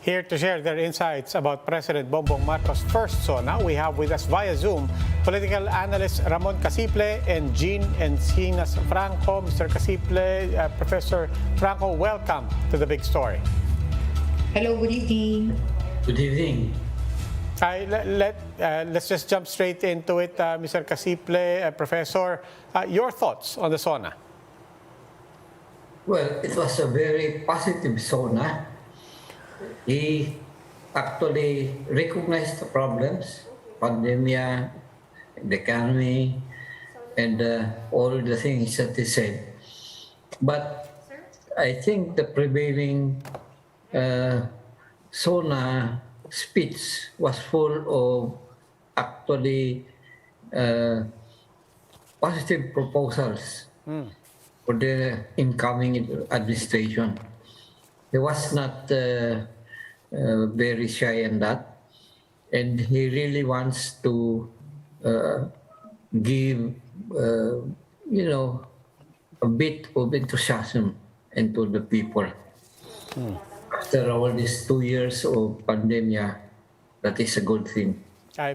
Here to share their insights about President Bongbong Marcos' first SONA, we have with us via Zoom political analysts Ramon Casiple and Jean Encinas-Franco. Mr. Casiple, Professor Franco, welcome to The Big Story. Hello, good evening. Good evening. Let's just jump straight into it. Mr. Casiple, Professor, your thoughts on the SONA? Well, it was a very positive SONA. He actually recognized the problems, pandemya, the economy, and all the things that he said. But I think the prevailing SONA speech was full of actually positive proposals for the incoming administration. He was not very shy in that, and he really wants to give, a bit of enthusiasm into the people. After all these 2 years of pandemia, that is a good thing.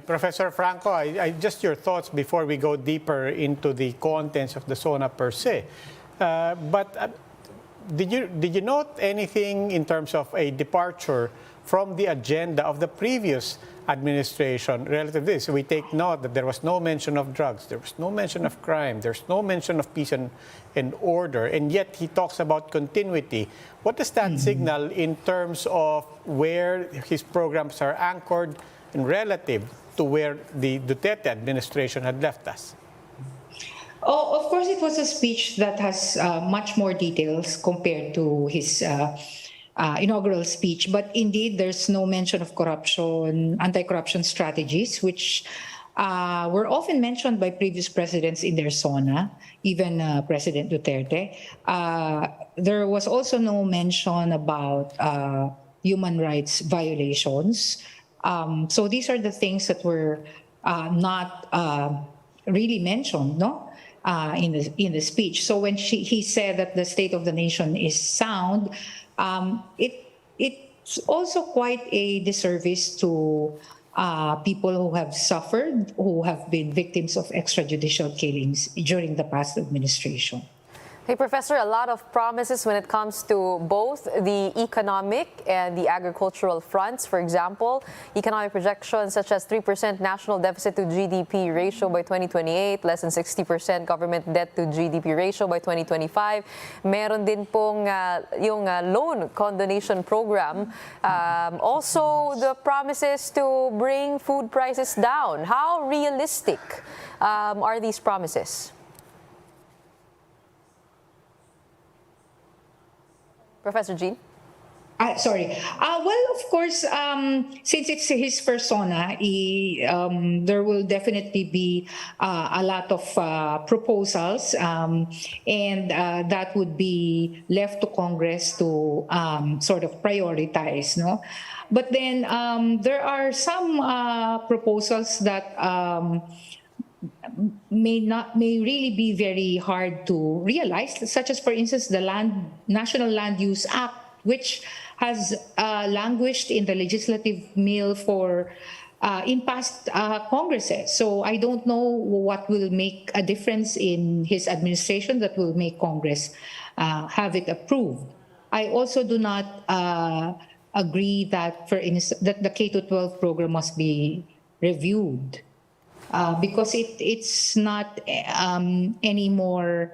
Professor Franco, just your thoughts before we go deeper into the contents of the SONA per se. Did you note anything in terms of a departure from the agenda of the previous administration relative to this? We take note that there was no mention of drugs, there was no mention of crime, there's no mention of peace and order, and yet he talks about continuity. What does that signal in terms of where his programs are anchored and relative to where the Duterte administration had left us? Oh, of course, it was a speech that has much more details compared to his inaugural speech. But indeed, there's no mention of corruption, anti-corruption strategies, which were often mentioned by previous presidents in their SONA, even President Duterte. There was also no mention about human rights violations. So these are the things that were not really mentioned, no? In the speech. So when he said that the state of the nation is sound, it's also quite a disservice to people who have suffered, who have been victims of extrajudicial killings during the past administration. Hey, Professor, a lot of promises when it comes to both the economic and the agricultural fronts. For example, economic projections such as 3% national deficit to GDP ratio by 2028, less than 60% government debt to GDP ratio by 2025. Meron din pong yung loan condonation program. Also, the promises to bring food prices down. How realistic are these promises? Professor Jean? Sorry. Well, of course, since it's his first SONA, there will definitely be a lot of proposals, and that would be left to Congress to sort of prioritize, no? But then there are some proposals that may really be very hard to realize, such as, for instance, the National Land Use Act, which has languished in the legislative mill for in past Congresses. So I don't know what will make a difference in his administration that will make Congress have it approved. I also do not agree that, for instance, that the K-12 program must be reviewed. Because it's not anymore.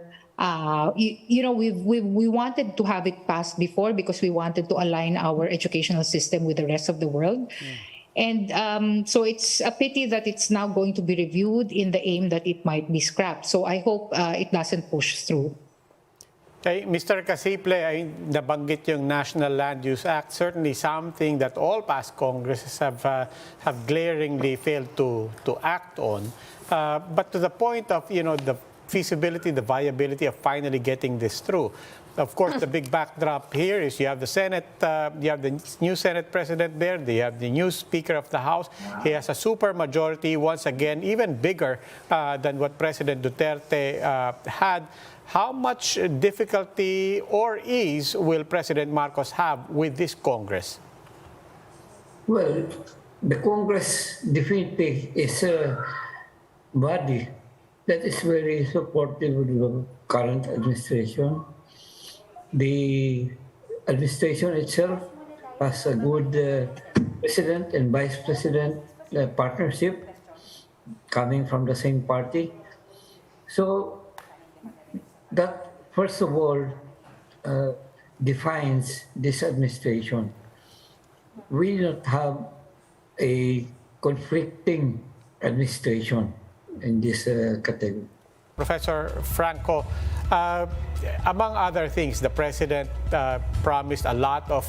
We wanted to have it passed before because we wanted to align our educational system with the rest of the world, and so it's a pity that it's now going to be reviewed in the aim that it might be scrapped. So I hope it doesn't push through. Okay, Mr. Casiple, nabanggit yung National Land Use Act, certainly something that all past Congresses have glaringly failed to act on. But to the point of, the feasibility, the viability of finally getting this through. Of course, the big backdrop here is you have the Senate, you have the new Senate President there, you have the new Speaker of the House. He has a super majority, once again, even bigger than what President Duterte had. How much difficulty or ease will President Marcos have with this Congress? Well, the Congress definitely is a body that is very supportive of the current administration. The administration itself has a good president and vice president partnership coming from the same party. So that, first of all, uh, defines this administration. We don't have a conflicting administration in this category. Professor Franco, uh, among other things, the president promised a lot of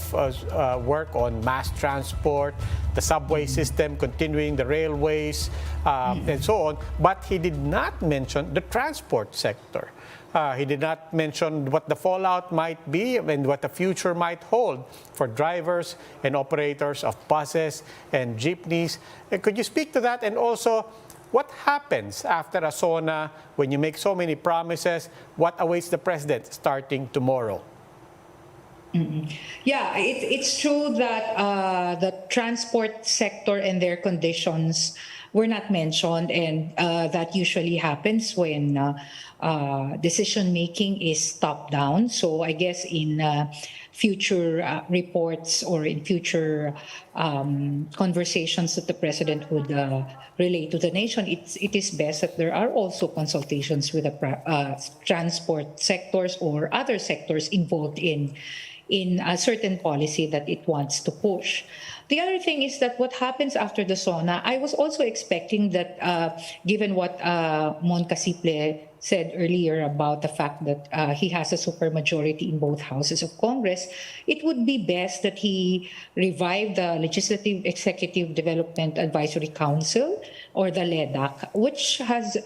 work on mass transport, the subway system, continuing the railways, and so on, but he did not mention the transport sector. He did not mention what the fallout might be and what the future might hold for drivers and operators of buses and jeepneys. Could you speak to that? And also, what happens after a SONA when you make so many promises? What awaits the president starting tomorrow? Yeah, it's true that the transport sector and their conditions were not mentioned, and that usually happens when decision making is top down. So I guess in future reports or in future conversations that the president would relay to the nation, it is best that there are also consultations with the transport sectors or other sectors involved in a certain policy that it wants to push. The other thing is that what happens after the SONA, I was also expecting that given what Mon Casiple said earlier about the fact that he has a supermajority in both houses of Congress, it would be best that he revive the Legislative Executive Development Advisory Council, or the LEDAC, which has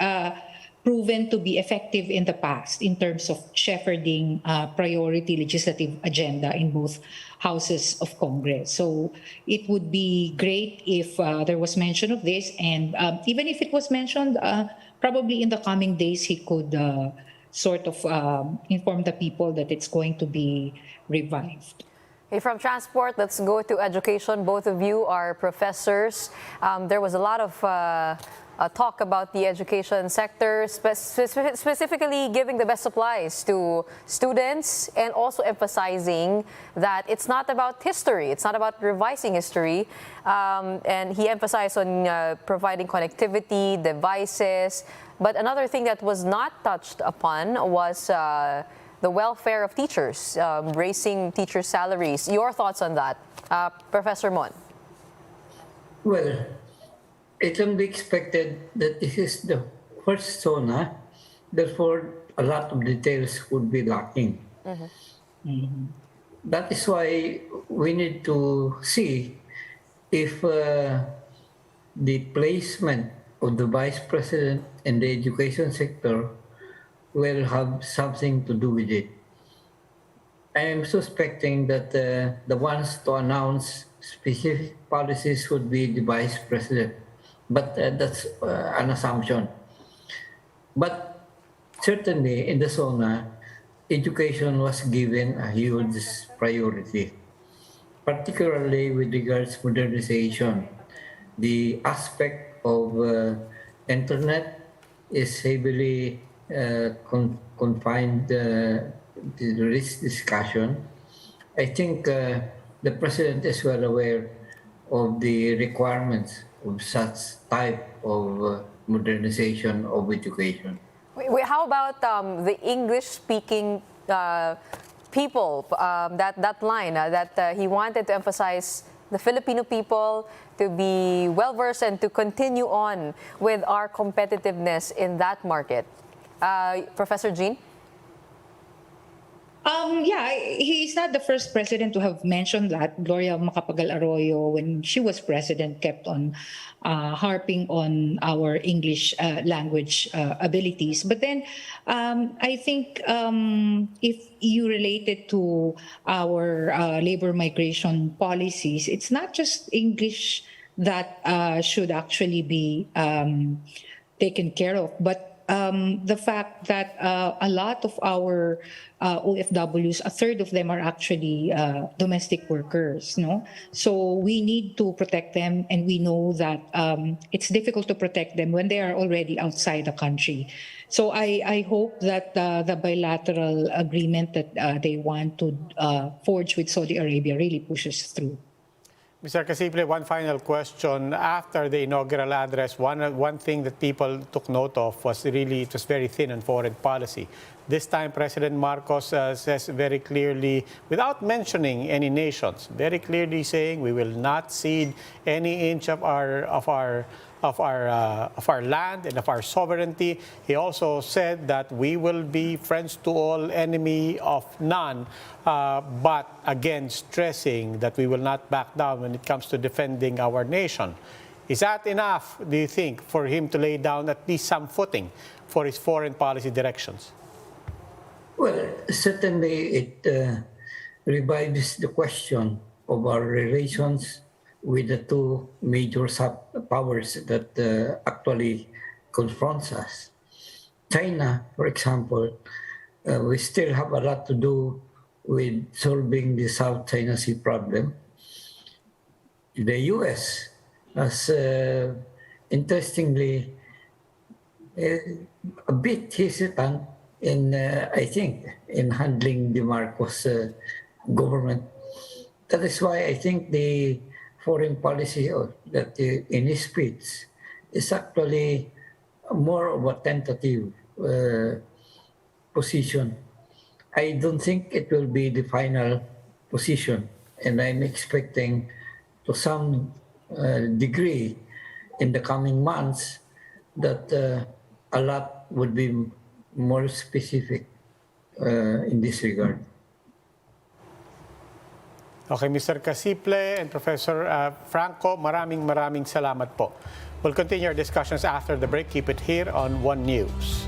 proven to be effective in the past in terms of shepherding priority legislative agenda in both houses of Congress. So it would be great if there was mention of this, and even if it was mentioned, probably in the coming days he could sort of inform the people that it's going to be revived. Okay, from transport, let's go to education. Both of you are professors. There was a lot of talk about the education sector, specifically giving the best supplies to students, and also emphasizing that it's not about history, it's not about revising history. And he emphasized on providing connectivity, devices. But another thing that was not touched upon was the welfare of teachers, raising teacher salaries. Your thoughts on that, Professor Mon? Well, it can be expected that this is the first SONA, therefore a lot of details would be lacking. That is why we need to see if the placement of the vice president in the education sector will have something to do with it. I am suspecting that the ones to announce specific policies would be the vice president, but that's an assumption. But certainly in the SONA, education was given a huge priority, particularly with regards to modernization. The aspect of internet is heavily confined to this discussion. I think the president is well aware of the requirements of such type of modernization of education. How about the English-speaking people? That line that he wanted to emphasize the Filipino people to be well-versed and to continue on with our competitiveness in that market. Professor Jean? Yeah, he's not the first president to have mentioned that. Gloria Macapagal Arroyo, when she was president, kept on harping on our English language abilities. But then I think if you relate it to our labor migration policies, it's not just English that should actually be taken care of, but the fact that a lot of our OFWs, a third of them are actually domestic workers, no? So we need to protect them, and we know that it's difficult to protect them when they are already outside the country. So I hope that the bilateral agreement that they want to forge with Saudi Arabia really pushes through. Mr. Casiple, one final question. After the inaugural address, one thing that people took note of was really it was very thin on foreign policy. This time, President Marcos says very clearly, without mentioning any nations, very clearly saying we will not cede any inch of our land and of our sovereignty. He also said that we will be friends to all, enemy of none, but again stressing that we will not back down when it comes to defending our nation. Is that enough, do you think, for him to lay down at least some footing for his foreign policy directions? Well, certainly it revives the question of our relations with the two major powers that actually confronts us. China, for example, we still have a lot to do with solving the South China Sea problem. The US has, interestingly, a bit hesitant in, I think, in handling the Marcos government. That is why I think the foreign policy that in his speech is actually more of a tentative position. I don't think it will be the final position, and I'm expecting to some degree in the coming months that a lot would be more specific in this regard. Okay, Mr. Casiple and Professor Franco, maraming salamat po. We'll continue our discussions after the break. Keep it here on One News.